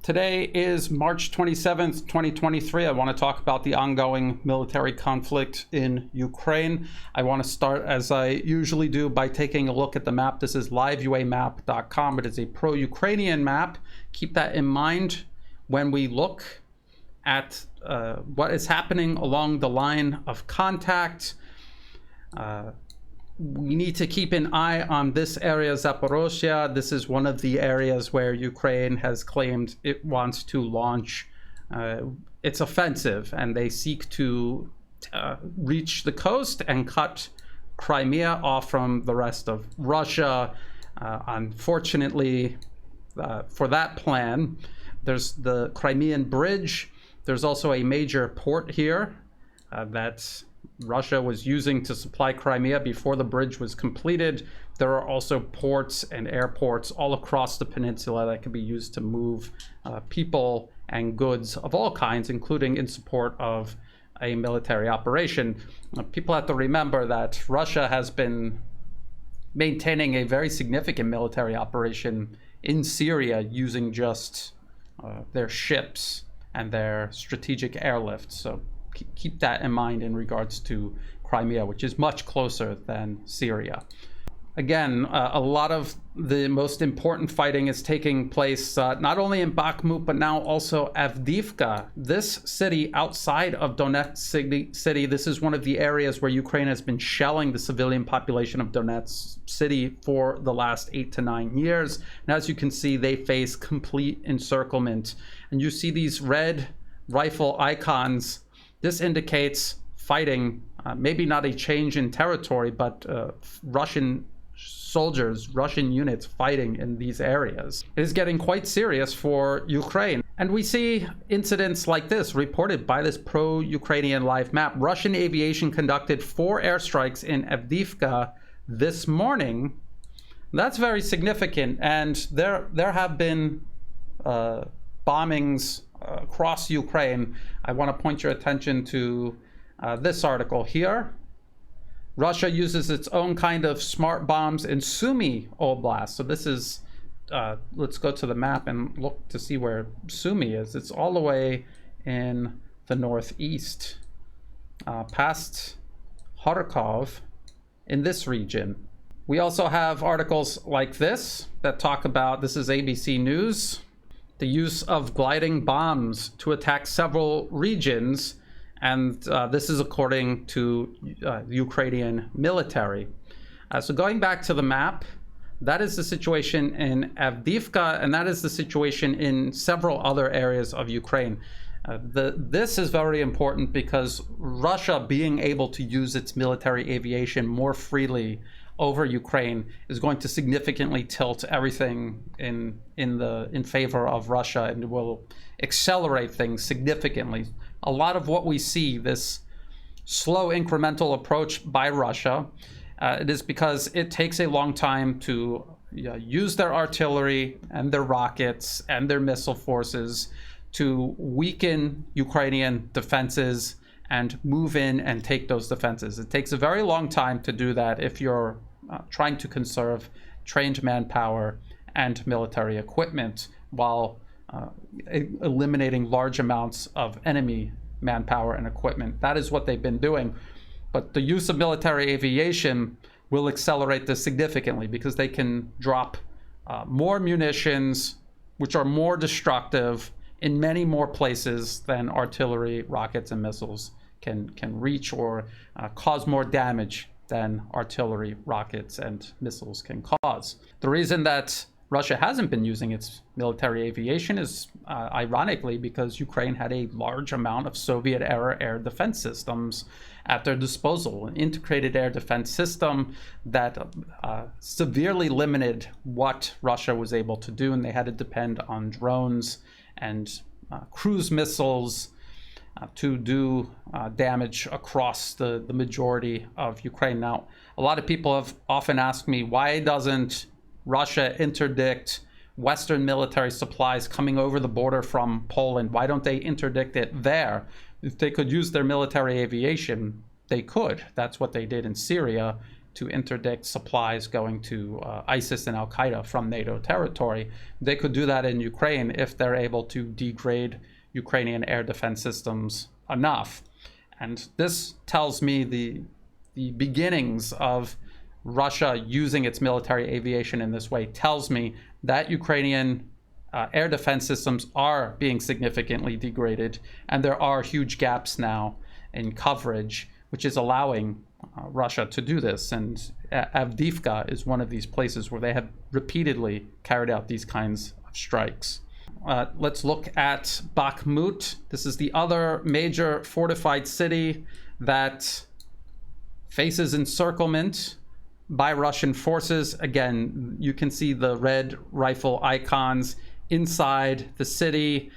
Today is March 27th, 2023. I want to talk about the ongoing military conflict in Ukraine. I want to start, as I usually do, by taking a look at the map. This is liveuamap.com. It is a pro-Ukrainian map. Keep that in mind when we look at what is happening along the line of contact. We need to keep an eye on this area, Zaporozhye. This is one of the areas where Ukraine has claimed it wants to launch its offensive, and they seek to reach the coast and cut Crimea off from the rest of Russia. Unfortunately, for that plan, there's the Crimean Bridge. There's also a major port here that Russia was using to supply Crimea before the bridge was completed. There are also ports and airports all across the peninsula that can be used to move people and goods of all kinds, including in support of a military operation. People have to remember that Russia has been maintaining a very significant military operation in Syria using just their ships and their strategic airlift. So keep that in mind in regards to Crimea, which is much closer than Syria. Again, a lot of the most important fighting is taking place not only in Bakhmut, but now also Avdeevka. This city outside of Donetsk city, this is one of the areas where Ukraine has been shelling the civilian population of Donetsk city for the last 8 to 9 years. And as you can see, they face complete encirclement. And you see these red rifle icons. This indicates fighting, maybe not a change in territory, but Russian soldiers, Russian units fighting in these areas. It is getting quite serious for Ukraine. And we see incidents like this reported by this pro-Ukrainian live map. Russian aviation conducted 4 airstrikes in Avdeevka this morning. That's very significant. And there have been bombings across Ukraine. I want to point your attention to this article here. Russia uses its own kind of smart bombs in Sumy Oblast. So this is, let's go to the map and look to see where Sumy is. It's all the way in the northeast, past Kharkov in this region. We also have articles like this that talk about, this is ABC News, the use of gliding bombs to attack several regions. And this is according to the Ukrainian military. So going back to the map, that is the situation in Avdeevka, and that is the situation in several other areas of Ukraine. This is very important because Russia being able to use its military aviation more freely over Ukraine is going to significantly tilt everything in favor of Russia, and will accelerate things significantly. A lot of what we see, this slow incremental approach by Russia, it is because it takes a long time to use their artillery and their rockets and their missile forces to weaken Ukrainian defenses and move in and take those defenses. It takes a very long time to do that if you're trying to conserve trained manpower and military equipment while eliminating large amounts of enemy manpower and equipment. That is what they've been doing. But the use of military aviation will accelerate this significantly because they can drop more munitions, which are more destructive in many more places than artillery, rockets, and missiles can reach, or cause more damage than artillery, rockets, and missiles can cause. The reason that Russia hasn't been using its military aviation is ironically because Ukraine had a large amount of Soviet-era air defense systems at their disposal, an integrated air defense system that severely limited what Russia was able to do, and they had to depend on drones and cruise missiles to do damage across the majority of Ukraine. Now, a lot of people have often asked me, why doesn't Russia interdict Western military supplies coming over the border from Poland? Why don't they interdict it there? If they could use their military aviation, they could. That's what they did in Syria, to interdict supplies going to ISIS and Al-Qaeda from NATO territory. They could do that in Ukraine if they're able to degrade Ukrainian air defense systems enough. And this tells me the beginnings of Russia using its military aviation in this way tells me that Ukrainian air defense systems are being significantly degraded, and there are huge gaps now in coverage, which is allowing Russia to do this. And Avdeevka is one of these places where they have repeatedly carried out these kinds of strikes. Let's look at Bakhmut. This is the other major fortified city that faces encirclement by Russian forces. Again, you can see the red rifle icons inside the city.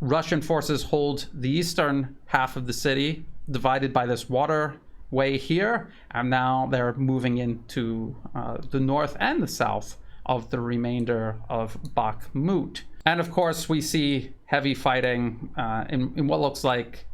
Russian forces hold the eastern half of the city, divided by this waterway here, and now they're moving into the north and the south of the remainder of Bakhmut. And of course, we see heavy fighting in what looks like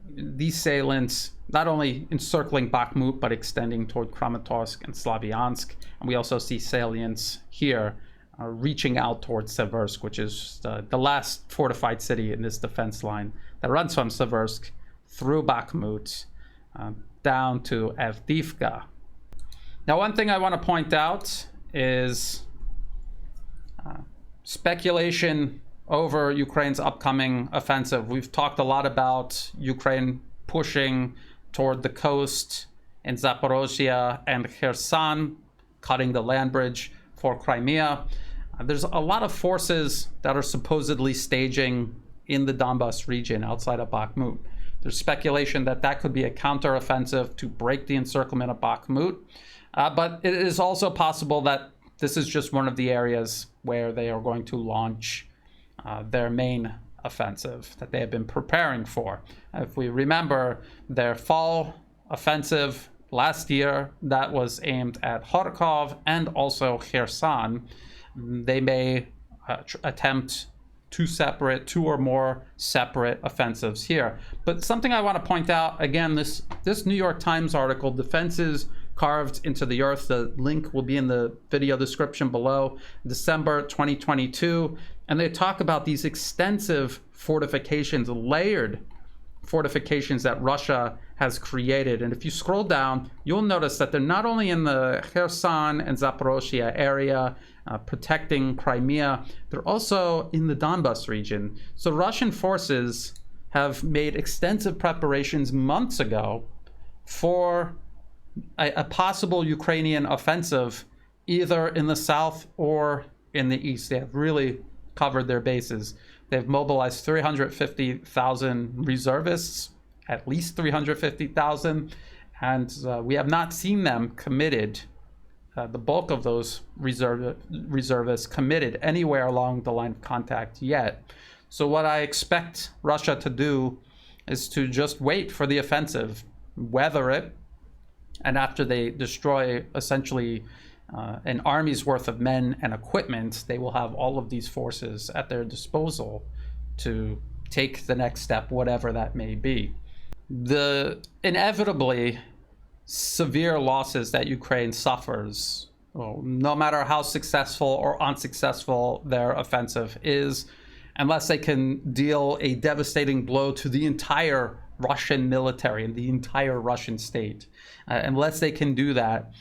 these salients, not only encircling Bakhmut, but extending toward Kramatorsk and Slavyansk. And we also see salients here reaching out towards Seversk, which is the last fortified city in this defense line that runs from Seversk through Bakhmut down to Avdeevka. Now, one thing I want to point out is speculation over Ukraine's upcoming offensive. We've talked a lot about Ukraine pushing toward the coast in Zaporozhye and Kherson, cutting the land bridge for Crimea. There's a lot of forces that are supposedly staging in the Donbas region outside of Bakhmut. There's speculation that that could be a counteroffensive to break the encirclement of Bakhmut. But it is also possible that this is just one of the areas where they are going to launch their main offensive that they have been preparing for. If we remember their fall offensive last year, that was aimed at Kharkov and also Kherson. They may attempt two or more separate offensives here. But something I want to point out, again, this New York Times article, Defenses Carved into the Earth, the link will be in the video description below, December 2022. And they talk about these extensive fortifications, layered fortifications that Russia has created. And if you scroll down, you'll notice that they're not only in the Kherson and Zaporozhye area, protecting Crimea, they're also in the Donbas region. So Russian forces have made extensive preparations months ago for a possible Ukrainian offensive, either in the south or in the east. They have really covered their bases. They've mobilized 350,000 reservists, at least 350,000, and we have not seen them committed, the bulk of those reservists committed anywhere along the line of contact yet. So what I expect Russia to do is to just wait for the offensive, weather it, and after they destroy essentially an army's worth of men and equipment, they will have all of these forces at their disposal to take the next step, whatever that may be. The inevitably severe losses that Ukraine suffers, no matter how successful or unsuccessful their offensive is, unless they can deal a devastating blow to the entire Russian military and the entire Russian state, unless they can do that,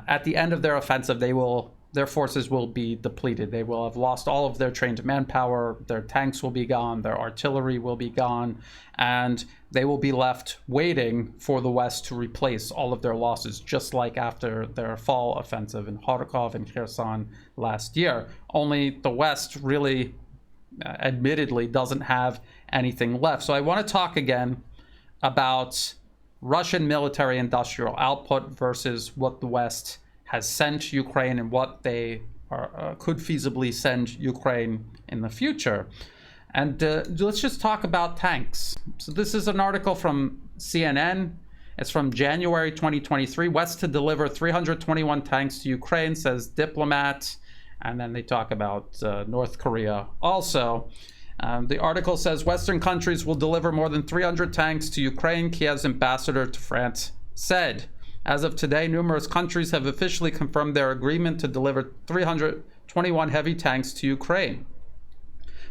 at the end of their offensive, their forces will be depleted. They will have lost all of their trained manpower, their tanks will be gone, their artillery will be gone, and they will be left waiting for the West to replace all of their losses, just like after their fall offensive in Kharkov and Kherson last year. Only the West really, admittedly, doesn't have anything left. So I want to talk again about Russian military industrial output versus what the West has sent Ukraine and what they could feasibly send Ukraine in the future. And let's just talk about tanks. So this is an article from CNN. It's from January 2023. West to deliver 321 tanks to Ukraine, says diplomat. And then they talk about North Korea also. The article says Western countries will deliver more than 300 tanks to Ukraine, Kiev's ambassador to France said. As of today, numerous countries have officially confirmed their agreement to deliver 321 heavy tanks to Ukraine.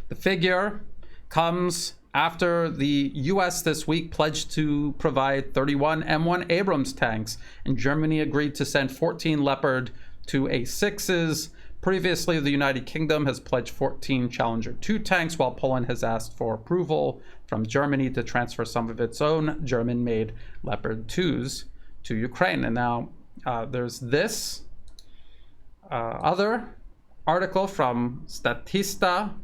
The figure comes after the US this week pledged to provide 31 M1 Abrams tanks, and Germany agreed to send 14 Leopard 2A6s. Previously, the United Kingdom has pledged 14 Challenger 2 tanks, while Poland has asked for approval from Germany to transfer some of its own German-made Leopard 2s to Ukraine. And now there's this other article from Statista.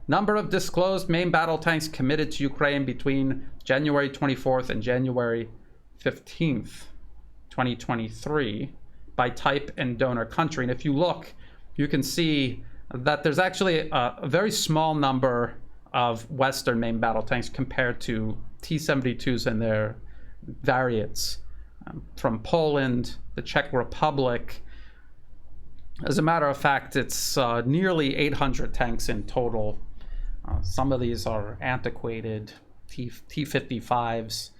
Number of disclosed main battle tanks committed to Ukraine between January 24th and January 15th, 2023 by type and donor country. And if you look, you can see that there's actually a very small number of Western main battle tanks compared to T-72s and their variants from Poland, the Czech Republic. As a matter of fact, it's nearly 800 tanks in total. Some of these are antiquated T-55s,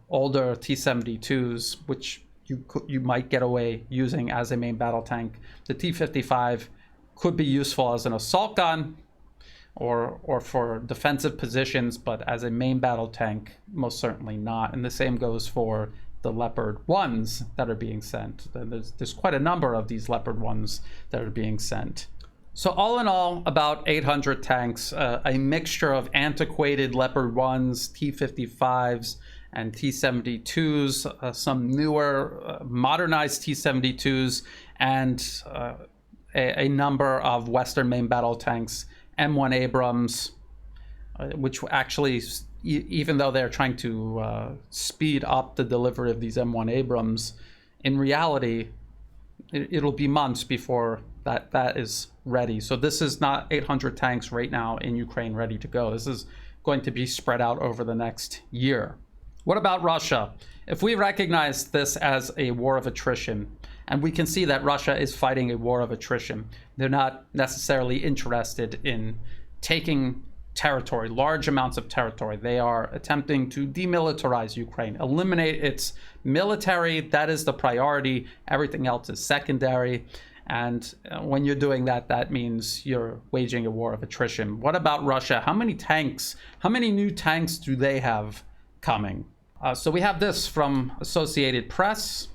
older T-72s, which you might get away using as a main battle tank. The T-55 could be useful as an assault gun or for defensive positions, but as a main battle tank, most certainly not. And the same goes for the Leopard 1s that are being sent. There's quite a number of these Leopard 1s that are being sent. So all in all, about 800 tanks, a mixture of antiquated Leopard 1s, T-55s, and T-72s, some newer modernized T-72s, and a number of Western main battle tanks, M1 Abrams, which actually, even though they're trying to speed up the delivery of these M1 Abrams, in reality, it'll be months before that is ready. So this is not 800 tanks right now in Ukraine ready to go. This is going to be spread out over the next year. What about Russia? If we recognize this as a war of attrition, and we can see that Russia is fighting a war of attrition, they're not necessarily interested in taking territory, large amounts of territory. They are attempting to demilitarize Ukraine, eliminate its military. That is the priority. Everything else is secondary. And when you're doing that, that means you're waging a war of attrition. What about Russia? How many new tanks do they have coming? So we have this from Associated Press.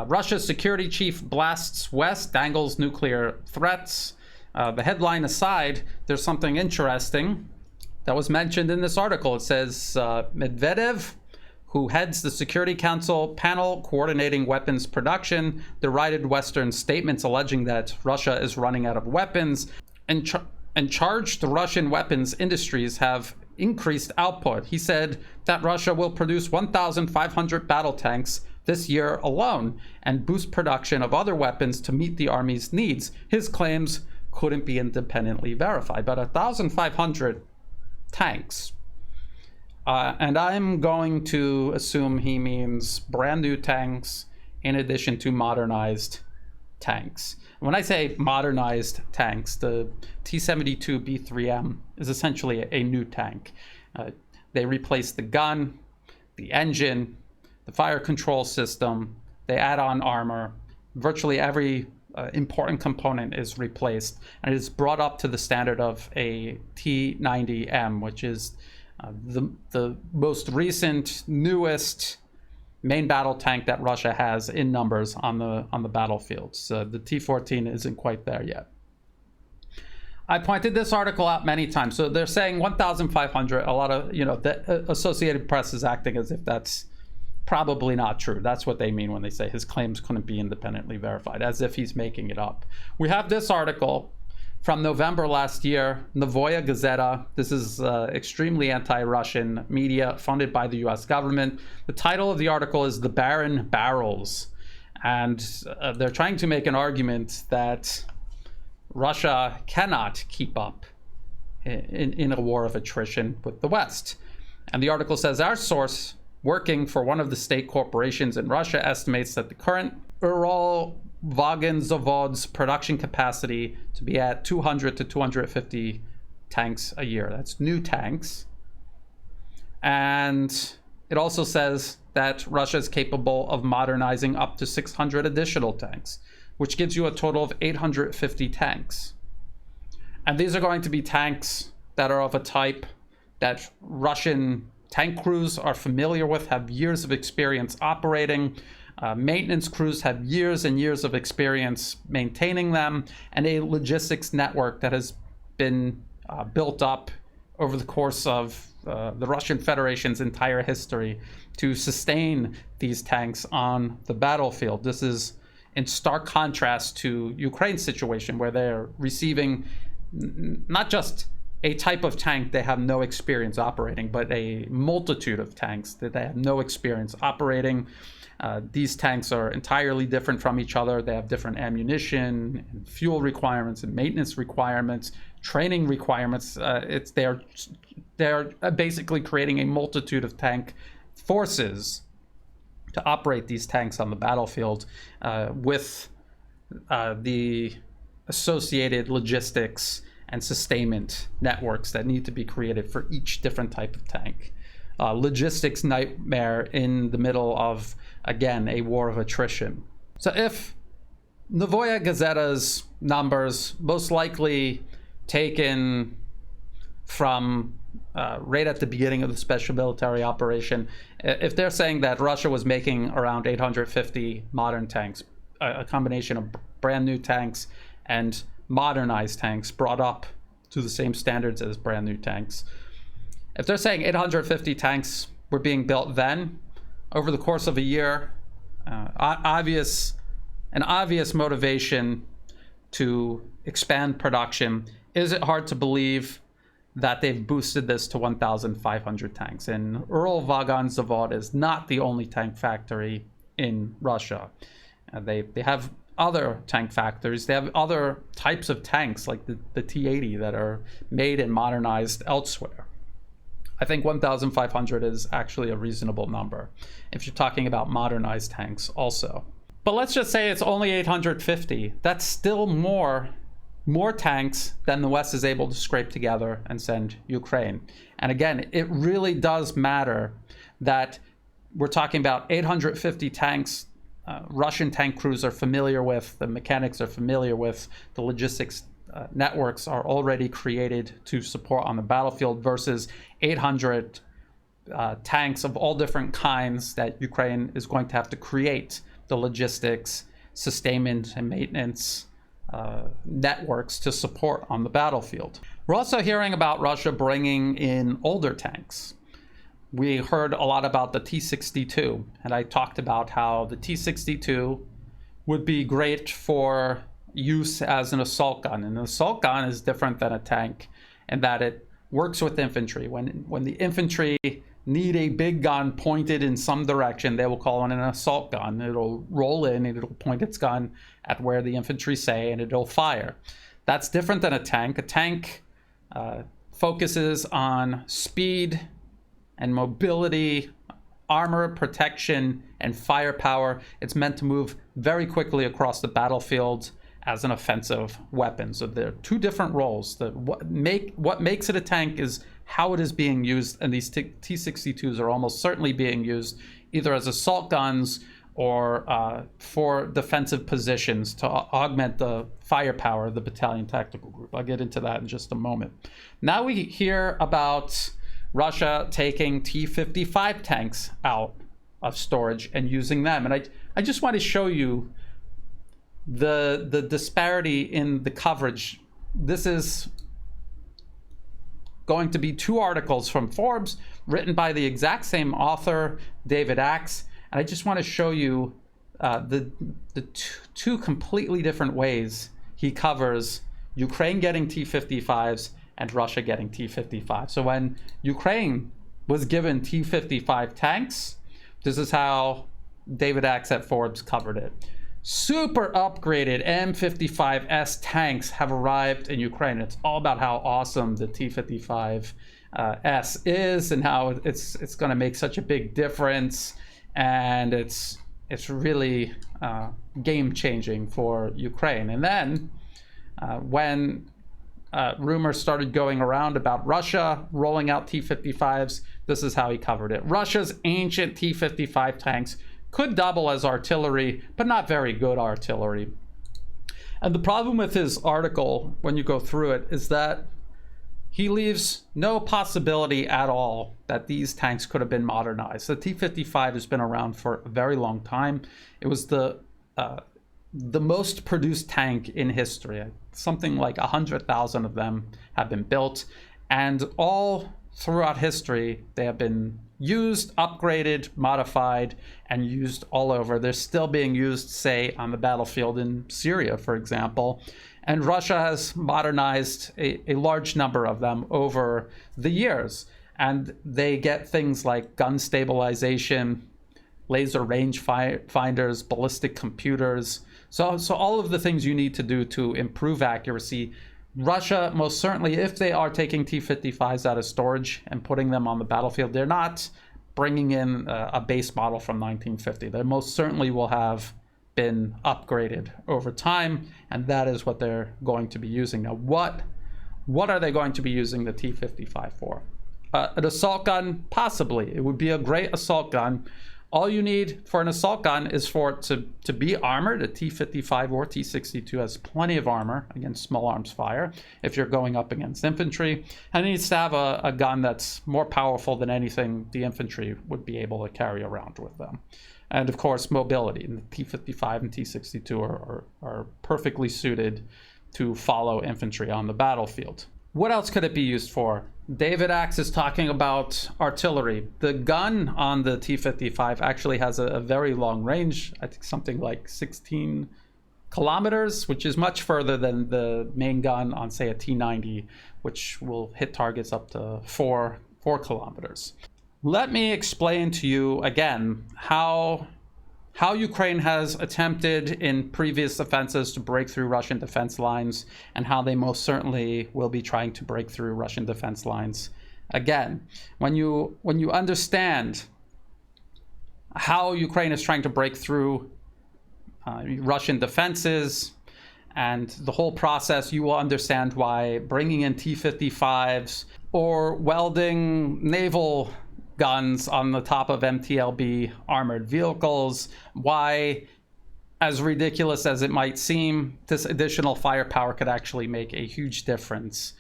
Russia's security chief blasts West, dangles nuclear threats. The headline aside, there's something interesting that was mentioned in this article. It says Medvedev, who heads the Security Council panel coordinating weapons production, derided Western statements alleging that Russia is running out of weapons and charged the Russian weapons industries have increased output. He said that Russia will produce 1,500 battle tanks this year alone and boost production of other weapons to meet the army's needs. His claims couldn't be independently verified, but 1,500 tanks. And I'm going to assume he means brand new tanks in addition to modernized tanks. When I say modernized tanks, the T-72B3M is essentially a new tank. They replace the gun, the engine, the fire control system, they add on armor. Virtually every important component is replaced, and it is brought up to the standard of a T-90M, which is the most recent, newest main battle tank that Russia has in numbers on the battlefield. So the T-14 isn't quite there yet. I pointed this article out many times. So they're saying 1,500. A lot of, the Associated Press is acting as if that's probably not true. That's what they mean when they say his claims couldn't be independently verified, as if he's making it up. We have this article from November last year, Novoya Gazeta. This is extremely anti-Russian media funded by the US government. The title of the article is "The Barren Barrels." And they're trying to make an argument that Russia cannot keep up in a war of attrition with the West. And the article says, our source working for one of the state corporations in Russia estimates that the current Uralvagonzavod's production capacity to be at 200 to 250 tanks a year. That's new tanks. And It also says that Russia is capable of modernizing up to 600 additional tanks, which gives you a total of 850 tanks. And these are going to be tanks that are of a type that Russian tank crews are familiar with, have years of experience operating. Maintenance crews have years and years of experience maintaining them, and a logistics network that has been built up over the course of the Russian Federation's entire history to sustain these tanks on the battlefield. This is in stark contrast to Ukraine's situation, where they're receiving not just a type of tank they have no experience operating, but a multitude of tanks that they have no experience operating. These tanks are entirely different from each other. They have different ammunition and fuel requirements and maintenance requirements, training requirements. They're basically creating a multitude of tank forces to operate these tanks on the battlefield with the associated logistics and sustainment networks that need to be created for each different type of tank. Logistics nightmare in the middle of, again, a war of attrition. So if Novaya Gazeta's numbers, most likely taken from right at the beginning of the special military operation, if they're saying that Russia was making around 850 modern tanks, a combination of brand new tanks and modernized tanks brought up to the same standards as brand new tanks. If they're saying 850 tanks were being built then, over the course of a year, an obvious motivation to expand production, is it hard to believe that they've boosted this to 1,500 tanks? And Uralvagon Zavod is not the only tank factory in Russia. They have other tank factories. They have other types of tanks like the T-80 that are made and modernized elsewhere. I think 1,500 is actually a reasonable number if you're talking about modernized tanks also. But let's just say it's only 850. That's still more tanks than the West is able to scrape together and send Ukraine. And again, it really does matter that we're talking about 850 tanks. Russian tank crews are familiar with, the mechanics are familiar with, the logistics networks are already created to support on the battlefield, versus 800 tanks of all different kinds that Ukraine is going to have to create the logistics, sustainment, and maintenance networks to support on the battlefield. We're also hearing about Russia bringing in older tanks. We heard a lot about the T-62, and I talked about how the T-62 would be great for use as an assault gun. And an assault gun is different than a tank in that it works with infantry. When the infantry need a big gun pointed in some direction, they will call on an assault gun. It'll roll in and it'll point its gun at where the infantry say, and it'll fire. That's different than a tank. A tank focuses on speed and mobility, armor, protection, and firepower. It's meant to move very quickly across the battlefield as an offensive weapon. So there are two different roles. What makes it a tank is how it is being used, and these T-62s are almost certainly being used either as assault guns or for defensive positions to augment the firepower of the battalion tactical group. I'll get into that in just a moment. Now we hear about Russia taking T-55 tanks out of storage and using them. And I just want to show you the disparity in the coverage. This is going to be two articles from Forbes written by the exact same author, David Axe. And I just want to show you the two completely different ways he covers Ukraine getting T-55s and Russia getting T-55. So when Ukraine was given T-55 tanks, this is how David Axe at Forbes covered it. Super upgraded M55S tanks have arrived in Ukraine. It's all about how awesome the T-55S is and how it's going to make such a big difference, and it's really game changing for Ukraine. And then when rumors started going around about Russia rolling out T-55s, this is how he covered it. Russia's ancient T-55 tanks could double as artillery, but not very good artillery. And the problem with his article, when you go through it, is that he leaves no possibility at all that these tanks could have been modernized. The T-55 has been around for a very long time. It was the most produced tank in history. Something like 100,000 of them have been built, and all throughout history they have been used, upgraded, modified, and used all over. They're still being used, say, on the battlefield in Syria, for example. And Russia has modernized a large number of them over the years. And they get things like gun stabilization, laser range finders, ballistic computers. So all of the things you need to do to improve accuracy. Russia, most certainly, if they are taking T-55s out of storage and putting them on the battlefield, they're not bringing in a base model from 1950. They most certainly will have been upgraded over time, and that is what they're going to be using. Now, what are they going to be using the T-55 for? An assault gun? Possibly. It would be a great assault gun. All you need for an assault gun is for it to be armored. A T-55 or T-62 has plenty of armor against small arms fire if you're going up against infantry. And it needs to have a gun that's more powerful than anything the infantry would be able to carry around with them. And of course, mobility. And the T-55 and T-62 are perfectly suited to follow infantry on the battlefield. What else could it be used for? David Axe is talking about artillery. The gun on the T-55 actually has a very long range, I think something like 16 kilometers, which is much further than the main gun on, say, a T-90, which will hit targets up to 4 kilometers. Let me explain to you again how Ukraine has attempted in previous offensives to break through Russian defense lines, and how they most certainly will be trying to break through Russian defense lines again. When you understand how Ukraine is trying to break through Russian defenses and the whole process, you will understand why bringing in T-55s or welding naval guns on the top of MTLB armored vehicles, why, as ridiculous as it might seem, this additional firepower could actually make a huge difference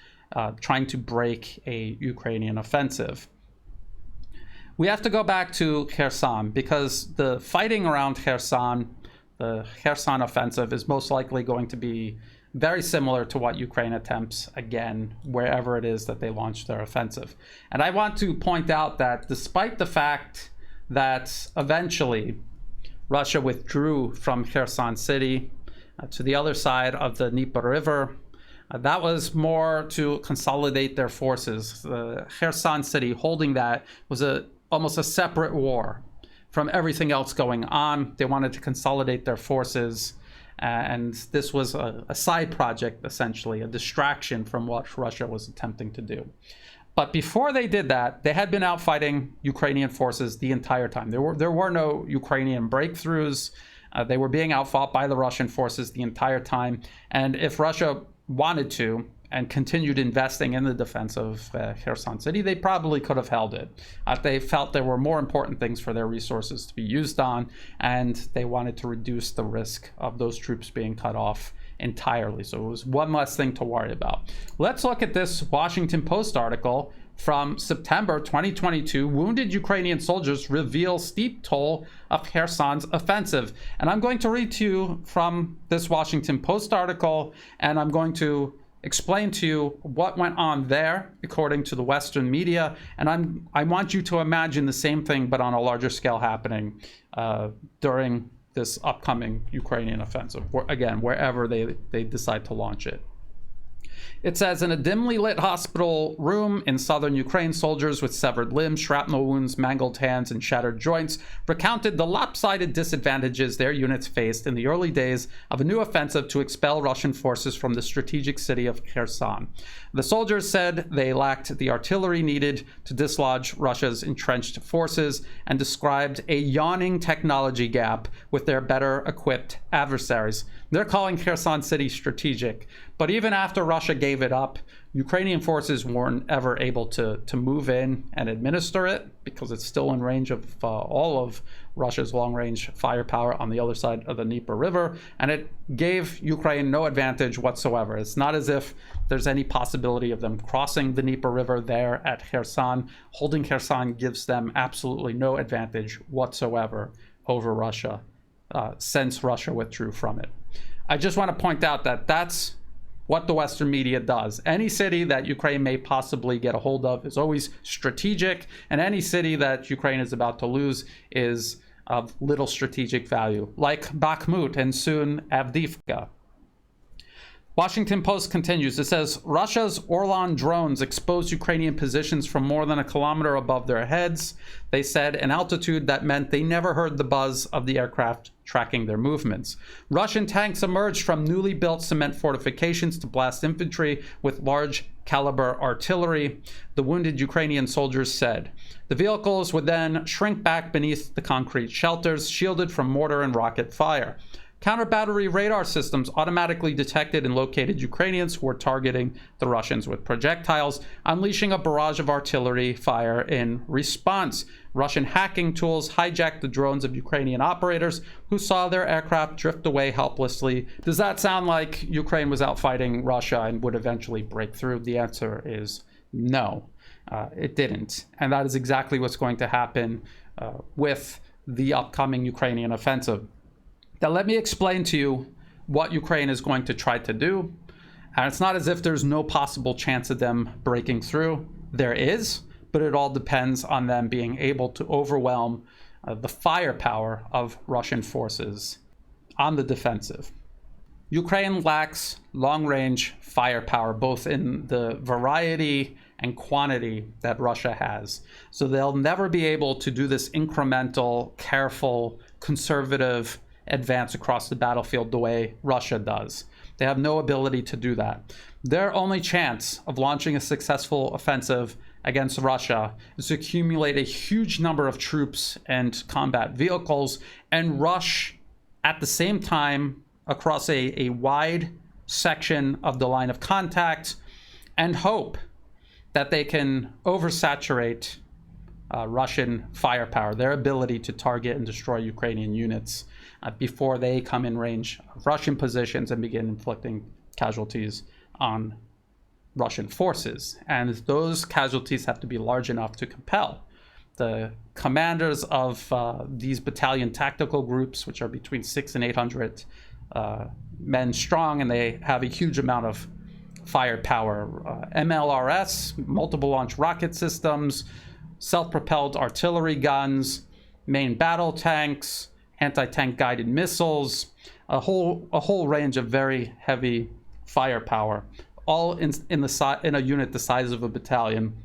trying to break a Ukrainian offensive. We have to go back to Kherson, because the fighting around Kherson, the Kherson offensive, is most likely going to be very similar to what Ukraine attempts again, wherever it is that they launch their offensive. And I want to point out that despite the fact that eventually Russia withdrew from Kherson City to the other side of the Dnieper River, that was more to consolidate their forces. The Kherson City, holding that, was almost a separate war from everything else going on. They wanted to consolidate their forces. And this was a side project, essentially, a distraction from what Russia was attempting to do. But before they did that, they had been out fighting Ukrainian forces the entire time. There were no Ukrainian breakthroughs. They were being outfought by the Russian forces the entire time. And if Russia wanted to and continued investing in the defense of Kherson City, they probably could have held it. They felt there were more important things for their resources to be used on, and they wanted to reduce the risk of those troops being cut off entirely. So it was one less thing to worry about. Let's look at this Washington Post article from September 2022. Wounded Ukrainian soldiers reveal steep toll of Kherson's offensive. And I'm going to read to you from this Washington Post article, and I'm going to explain to you what went on there according to the Western media, and I want you to imagine the same thing but on a larger scale happening during this upcoming Ukrainian offensive, again, wherever they decide to launch it. It says, in a dimly lit hospital room in southern Ukraine, soldiers with severed limbs, shrapnel wounds, mangled hands, and shattered joints recounted the lopsided disadvantages their units faced in the early days of a new offensive to expel Russian forces from the strategic city of Kherson. The soldiers said they lacked the artillery needed to dislodge Russia's entrenched forces, and described a yawning technology gap with their better equipped adversaries. They're calling Kherson City strategic, but even after Russia Russia gave it up, Ukrainian forces weren't ever able to move in and administer it because it's still in range of all of Russia's long-range firepower on the other side of the Dnieper River, and it gave Ukraine no advantage whatsoever. It's not as if there's any possibility of them crossing the Dnieper River there at Kherson. Holding Kherson gives them absolutely no advantage whatsoever over Russia since Russia withdrew from it. I just want to point out that that's what the Western media does. Any city that Ukraine may possibly get a hold of is always strategic, and any city that Ukraine is about to lose is of little strategic value, like Bakhmut and soon Avdeevka. Washington Post continues. It says, Russia's Orlan drones exposed Ukrainian positions from more than a kilometer above their heads. They said an altitude that meant they never heard the buzz of the aircraft tracking their movements. Russian tanks emerged from newly built cement fortifications to blast infantry with large caliber artillery, the wounded Ukrainian soldiers said. The vehicles would then shrink back beneath the concrete shelters, shielded from mortar and rocket fire. Counter-battery radar systems automatically detected and located Ukrainians who were targeting the Russians with projectiles, unleashing a barrage of artillery fire in response. Russian hacking tools hijacked the drones of Ukrainian operators who saw their aircraft drift away helplessly. Does that sound like Ukraine was out fighting Russia and would eventually break through? The answer is no, it didn't. And that is exactly what's going to happen with the upcoming Ukrainian offensive. Now, let me explain to you what Ukraine is going to try to do. And it's not as if there's no possible chance of them breaking through. There is, but it all depends on them being able to overwhelm the firepower of Russian forces on the defensive. Ukraine lacks long-range firepower, both in the variety and quantity that Russia has. So they'll never be able to do this incremental, careful, conservative advance across the battlefield the way Russia does. They have no ability to do that. Their only chance of launching a successful offensive against Russia is to accumulate a huge number of troops and combat vehicles and rush at the same time across a wide section of the line of contact and hope that they can oversaturate Russian firepower, their ability to target and destroy Ukrainian units before they come in range of Russian positions and begin inflicting casualties on Russian forces. And those casualties have to be large enough to compel the commanders of these battalion tactical groups, which are between 600 and 800 men strong, and they have a huge amount of firepower. MLRS, multiple launch rocket systems, self-propelled artillery guns, main battle tanks, anti-tank guided missiles, a whole range of very heavy firepower, all in a unit the size of a battalion.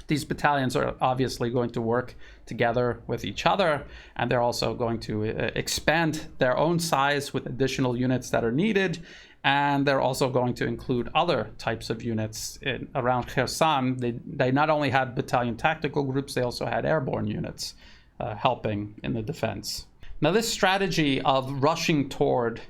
These battalions are obviously going to work together with each other, and they're also going to expand their own size with additional units that are needed. And they're also going to include other types of units around Kherson. They not only had battalion tactical groups, they also had airborne units helping in the defense. Now, this strategy of rushing toward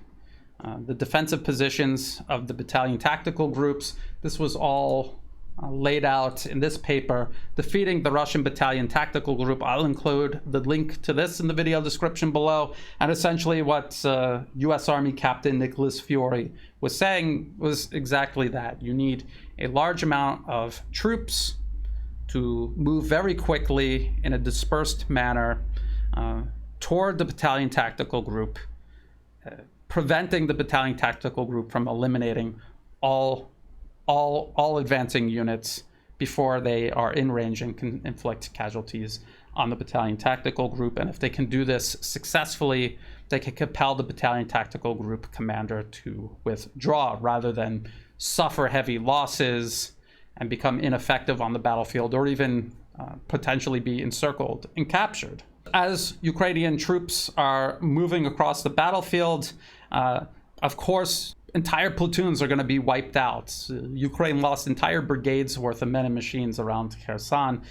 the defensive positions of the battalion tactical groups, this was all laid out in this paper, Defeating the Russian Battalion Tactical Group. I'll include the link to this in the video description below. And essentially what U.S. Army Captain Nicholas Fiore was saying was exactly that. You need a large amount of troops to move very quickly in a dispersed manner toward the battalion tactical group, preventing the battalion tactical group from eliminating all advancing units before they are in range and can inflict casualties on the battalion tactical group. And if they can do this successfully, they can compel the battalion tactical group commander to withdraw rather than suffer heavy losses and become ineffective on the battlefield, or even potentially be encircled and captured. As Ukrainian troops are moving across the battlefield, of course, entire platoons are going to be wiped out. Ukraine lost entire brigades worth of men and machines around Kherson.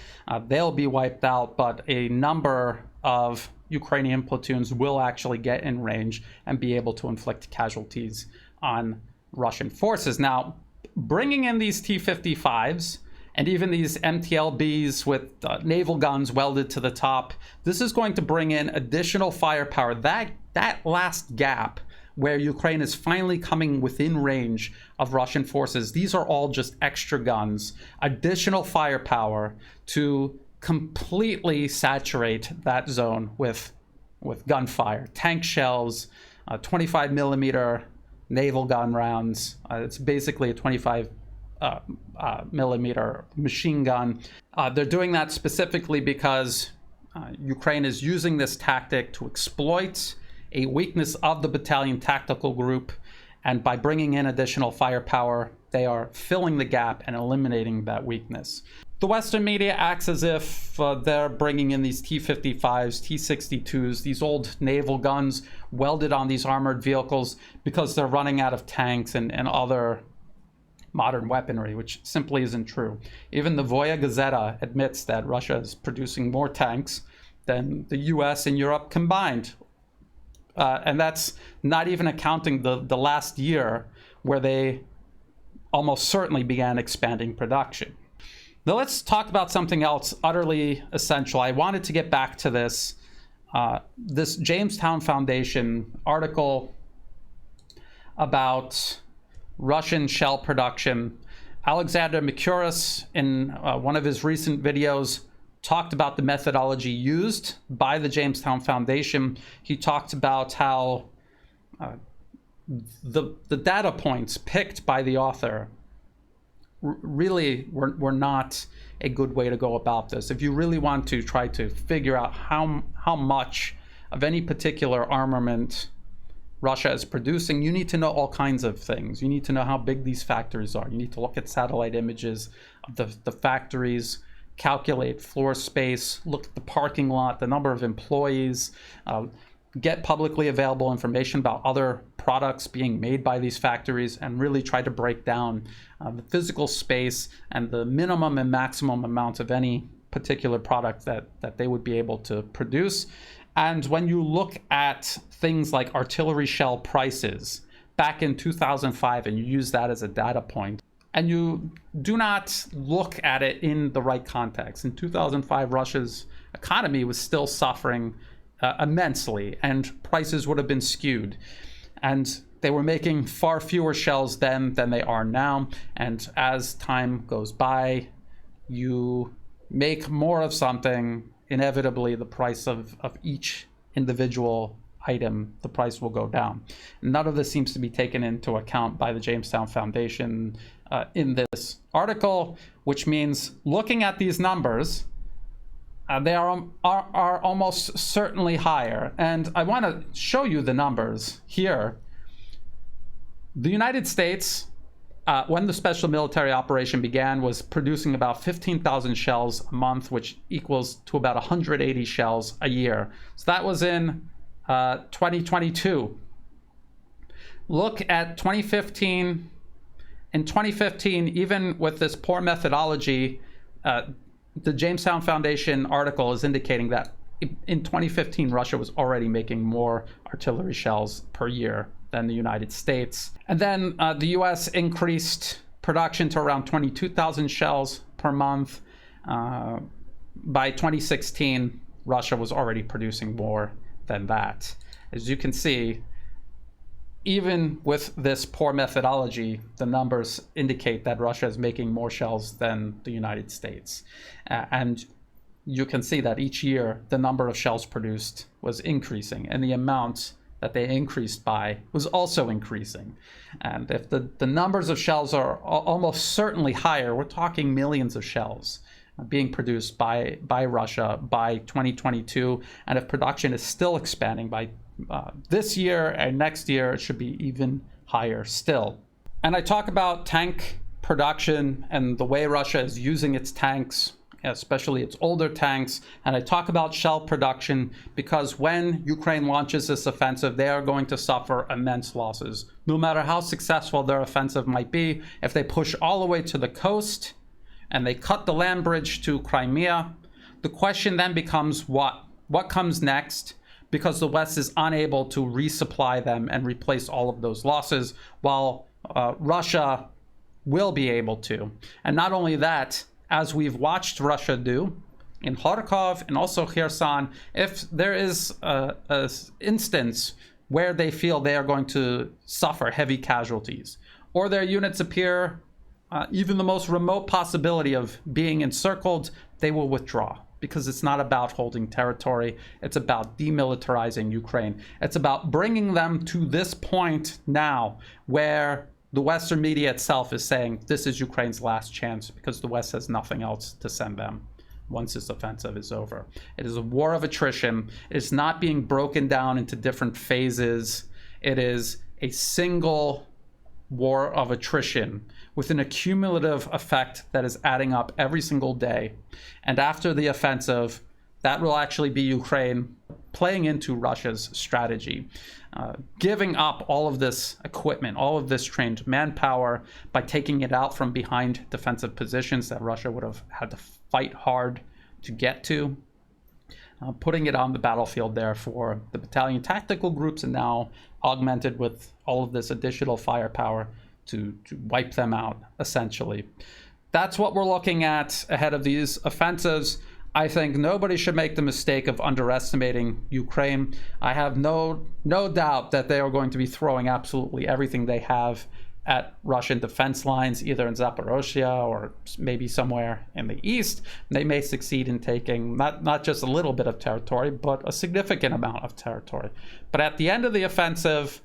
They'll be wiped out, but a number of Ukrainian platoons will actually get in range and be able to inflict casualties on Russian forces. Now, bringing in these T-55s and even these MTLBs with naval guns welded to the top, this is going to bring in additional firepower. That last gap where Ukraine is finally coming within range of Russian forces, these are all just extra guns, additional firepower to completely saturate that zone with gunfire, tank shells, 25 millimeter naval gun rounds. It's basically a 25 millimeter machine gun. They're doing that specifically because Ukraine is using this tactic to exploit a weakness of the battalion tactical group, and by bringing in additional firepower, they are filling the gap and eliminating that weakness. The Western media acts as if they're bringing in these T-55s, T-62s, these old naval guns welded on these armored vehicles because they're running out of tanks and other modern weaponry, which simply isn't true. Even the Voya Gazeta admits that Russia is producing more tanks than the US and Europe combined. And that's not even accounting the last year where they almost certainly began expanding production. Now let's talk about something else utterly essential. I wanted to get back to this Jamestown Foundation article about Russian shell production. Alexander Mercouris, in one of his recent videos, talked about the methodology used by the Jamestown Foundation. He talked about how the data points picked by the author really were not a good way to go about this. If you really want to try to figure out how much of any particular armament Russia is producing, you need to know all kinds of things. You need to know how big these factories are. You need to look at satellite images of the factories, calculate floor space, look at the parking lot, the number of employees, get publicly available information about other products being made by these factories, and really try to break down the physical space and the minimum and maximum amounts of any particular product that they would be able to produce. And when you look at things like artillery shell prices back in 2005 and you use that as a data point, and you do not look at it in the right context. In 2005, Russia's economy was still suffering immensely, and prices would have been skewed. And they were making far fewer shells then than they are now. And as time goes by, you make more of something, inevitably the price of each individual item, the price will go down. None of this seems to be taken into account by the Jamestown Foundation in this article, which means looking at these numbers, they are almost certainly higher. And I want to show you the numbers here. The United States, when the special military operation began, was producing about 15,000 shells a month, which equals to about 180 shells a year. So that was in 2022. Look at 2015. In 2015, even with this poor methodology, the Jamestown Foundation article is indicating that in 2015, Russia was already making more artillery shells per year than the United States. And then the US increased production to around 22,000 shells per month. By 2016, Russia was already producing more than that. As you can see, even with this poor methodology, the numbers indicate that Russia is making more shells than the United States. And you can see that each year, the number of shells produced was increasing, and the amount that they increased by was also increasing. And if the numbers of shells are almost certainly higher, we're talking millions of shells being produced by Russia by 2022. And if production is still expanding by this year and next year, it should be even higher still. And I talk about tank production and the way Russia is using its tanks, especially its older tanks. And I talk about shell production because when Ukraine launches this offensive, they are going to suffer immense losses. No matter how successful their offensive might be, if they push all the way to the coast and they cut the land bridge to Crimea, the question then becomes what comes next? Because the West is unable to resupply them and replace all of those losses, while Russia will be able to. And not only that, as we've watched Russia do in Kharkov and also Kherson, if there is a instance where they feel they are going to suffer heavy casualties, or their units appear even the most remote possibility of being encircled, they will withdraw. Because it's not about holding territory, it's about demilitarizing Ukraine. It's about bringing them to this point now where the Western media itself is saying this is Ukraine's last chance because the West has nothing else to send them once this offensive is over. It is a war of attrition. It's not being broken down into different phases. It is a single war of attrition with an accumulative effect that is adding up every single day. And after the offensive, that will actually be Ukraine playing into Russia's strategy, giving up all of this equipment, all of this trained manpower by taking it out from behind defensive positions that Russia would have had to fight hard to get to, putting it on the battlefield there for the battalion tactical groups, and now augmented with all of this additional firepower to wipe them out, essentially. That's what we're looking at ahead of these offensives. I think nobody should make the mistake of underestimating Ukraine. I have no doubt that they are going to be throwing absolutely everything they have at Russian defense lines, either in Zaporozhye or maybe somewhere in the east. They may succeed in taking not just a little bit of territory, but a significant amount of territory. But at the end of the offensive,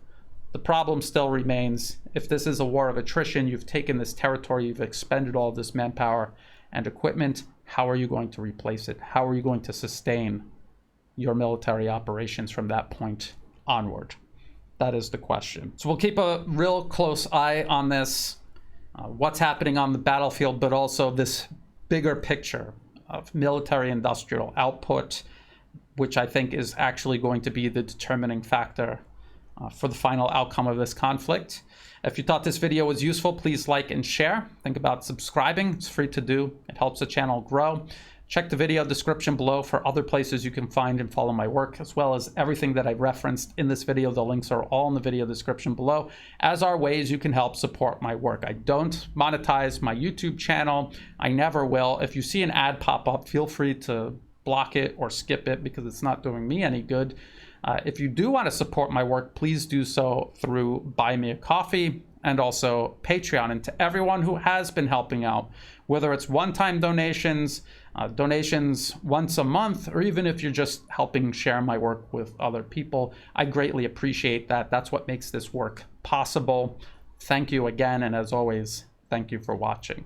the problem still remains. If this is a war of attrition, you've taken this territory, you've expended all this manpower and equipment, how are you going to replace it? How are you going to sustain your military operations from that point onward? That is the question. So we'll keep a real close eye on this, what's happening on the battlefield, but also this bigger picture of military industrial output, which I think is actually going to be the determining factor for the final outcome of this conflict. If you thought this video was useful, please like and share. Think about subscribing. It's free to do. It helps the channel grow. Check the video description below for other places you can find and follow my work, as well as everything that I referenced in this video. The links are all in the video description below, as are ways you can help support my work. I don't monetize my YouTube channel. I never will. If you see an ad pop up, feel free to block it or skip it because it's not doing me any good. If you do want to support my work, please do so through Buy Me a Coffee and also Patreon. And to everyone who has been helping out, whether it's one-time donations, donations once a month, or even if you're just helping share my work with other people, I greatly appreciate that. That's what makes this work possible. Thank you again, and as always, thank you for watching.